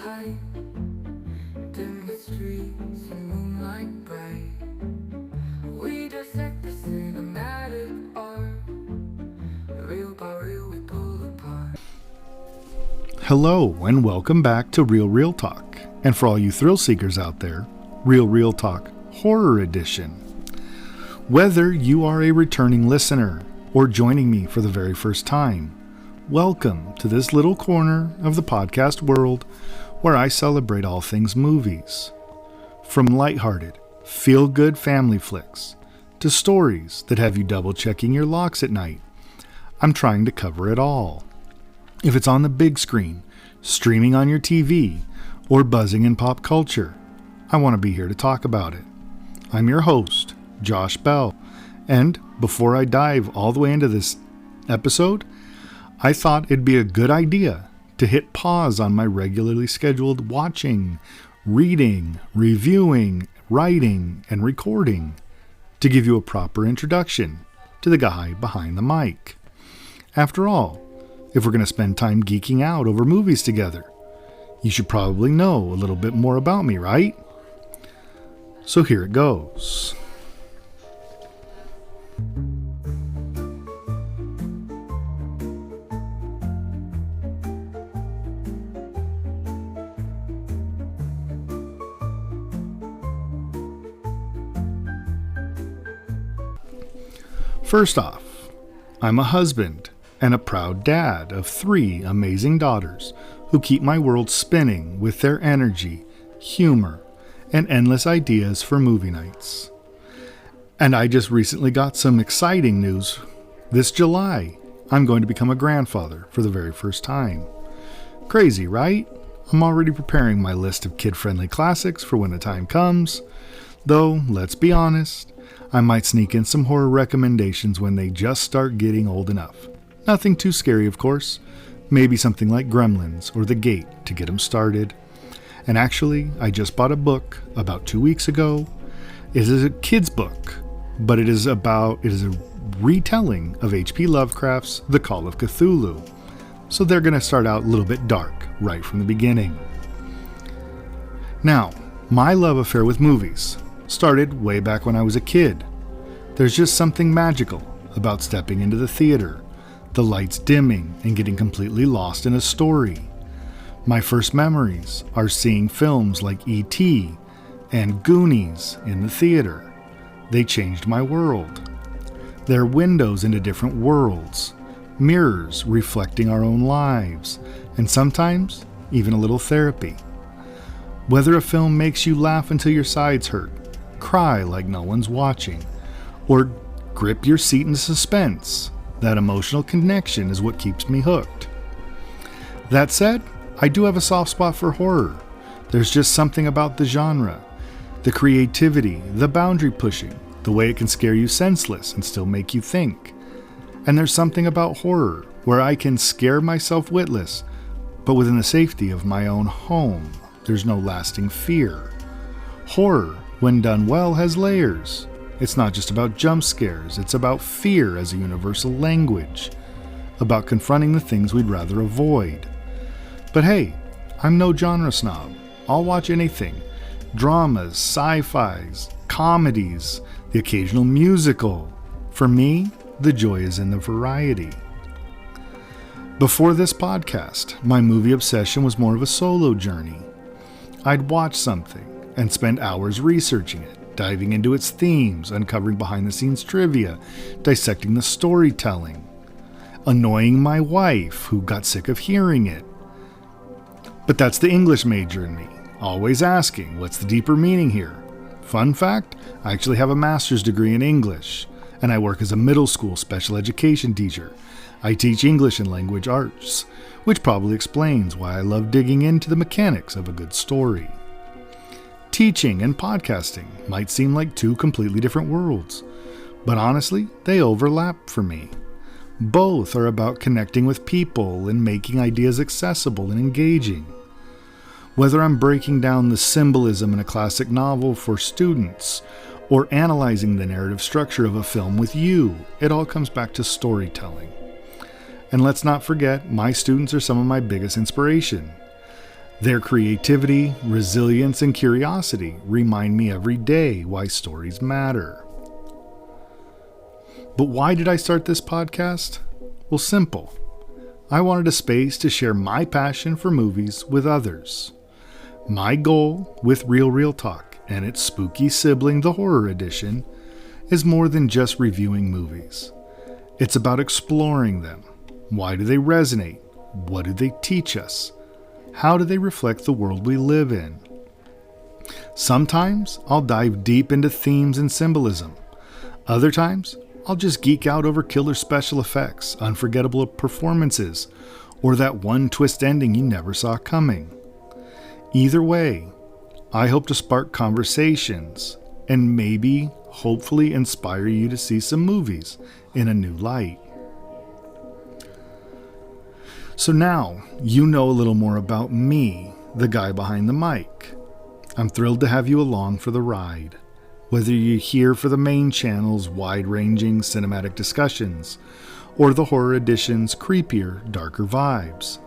light, dim the streets in moonlight bright. We dissect the cinematic art, real by real we pull apart. Hello and welcome back to Real Talk, and for all you thrill seekers out there, Real Talk Horror Edition. Whether you are a returning listener or joining me for the very first time, welcome to this little corner of the podcast world where I celebrate all things movies. From lighthearted, feel-good family flicks to stories that have you double-checking your locks at night, I'm trying to cover it all. If it's on the big screen, streaming on your TV, or buzzing in pop culture, I want to be here to talk about it. I'm your host, Josh Bell, and before I dive all the way into this episode, I thought it'd be a good idea to hit pause on my regularly scheduled watching, reading, reviewing, writing, and recording to give you a proper introduction to the guy behind the mic. After all, if we're going to spend time geeking out over movies together, you should probably know a little bit more about me, right? So here it goes. First off, I'm a husband and a proud dad of 3 amazing daughters who keep my world spinning with their energy, humor, and endless ideas for movie nights. And I just recently got some exciting news. This July, I'm going to become a grandfather for the very first time. Crazy, right? I'm already preparing my list of kid-friendly classics for when the time comes. Though, let's be honest, I might sneak in some horror recommendations when they just start getting old enough. Nothing too scary, of course. Maybe something like Gremlins or The Gate to get them started. And actually, I just bought a book about 2 weeks ago. It is a kid's book, but it is a retelling of H.P. Lovecraft's The Call of Cthulhu. So they're going to start out a little bit dark right from the beginning. Now, my love affair with movies started way back when I was a kid. There's just something magical about stepping into the theater, the lights dimming and getting completely lost in a story. My first memories are seeing films like E.T. and Goonies in the theater. They changed my world. They're windows into different worlds, mirrors reflecting our own lives, and sometimes even a little therapy. Whether a film makes you laugh until your sides hurt, cry like no one's watching, or grip your seat in suspense, that emotional connection is what keeps me hooked. That said, I do have a soft spot for horror. There's just something about the genre, the creativity, the boundary pushing, the way it can scare you senseless and still make you think. And there's something about horror where I can scare myself witless, but within the safety of my own home. There's no lasting fear. Horror, when done well, has layers. It's not just about jump scares, it's about fear as a universal language, about confronting the things we'd rather avoid. But hey, I'm no genre snob. I'll watch anything. Dramas, sci-fis, comedies, the occasional musical. For me, the joy is in the variety. Before this podcast, my movie obsession was more of a solo journey. I'd watch something and spend hours researching it, diving into its themes, uncovering behind-the-scenes trivia, dissecting the storytelling, annoying my wife, who got sick of hearing it. But that's the English major in me, always asking, what's the deeper meaning here? Fun fact, I actually have a master's degree in English, and I work as a middle school special education teacher. I teach English and language arts, which probably explains why I love digging into the mechanics of a good story. Teaching and podcasting might seem like 2 completely different worlds, but honestly, they overlap for me. Both are about connecting with people and making ideas accessible and engaging. Whether I'm breaking down the symbolism in a classic novel for students or analyzing the narrative structure of a film with you, it all comes back to storytelling. And let's not forget, my students are some of my biggest inspiration. Their creativity, resilience, and curiosity remind me every day why stories matter. But why did I start this podcast? Well, simple. I wanted a space to share my passion for movies with others. My goal with Real Talk and its spooky sibling, the Horror Edition, is more than just reviewing movies. It's about exploring them. Why do they resonate? What do they teach us? How do they reflect the world we live in? Sometimes I'll dive deep into themes and symbolism. Other times, I'll just geek out over killer special effects, unforgettable performances, or that one twist ending you never saw coming. Either way, I hope to spark conversations and maybe, hopefully, inspire you to see some movies in a new light. So now you know a little more about me, the guy behind the mic. I'm thrilled to have you along for the ride. Whether you're here for the main channel's wide-ranging cinematic discussions, or the Horror Edition's creepier, darker vibes,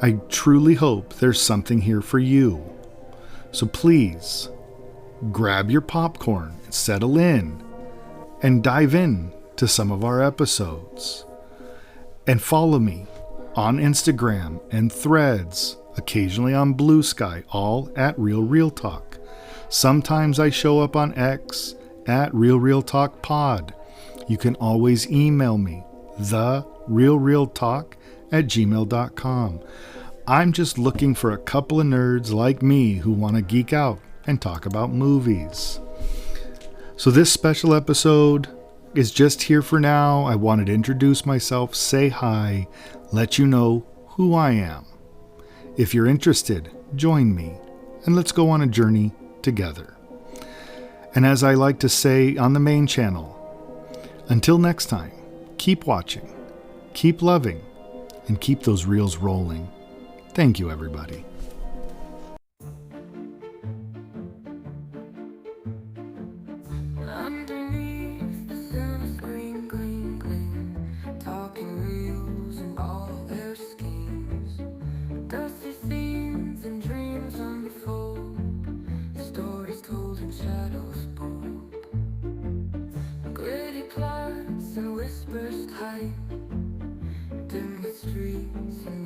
I truly hope there's something here for you. So please, grab your popcorn, settle in, and dive in to some of our episodes. And follow me on Instagram and Threads, occasionally on Blue Sky, all at Real Talk. Sometimes I show up on X at Real Talk Pod. You can always email me, therealtalk@gmail.com. I'm just looking for a couple of nerds like me who want to geek out and talk about movies. So this special episode is just here for now. I wanted to introduce myself, say hi, let you know who I am. If you're interested, join me, and let's go on a journey together. And as I like to say on the main channel, until next time, keep watching, keep loving, and keep those reels rolling. Thank you, everybody. Underneath the silver screen, gleam, gleam, talking reels and all their schemes. Dusty scenes and dreams unfold, stories told in shadows bold. Gritty plots and whispers tight, dim the streets and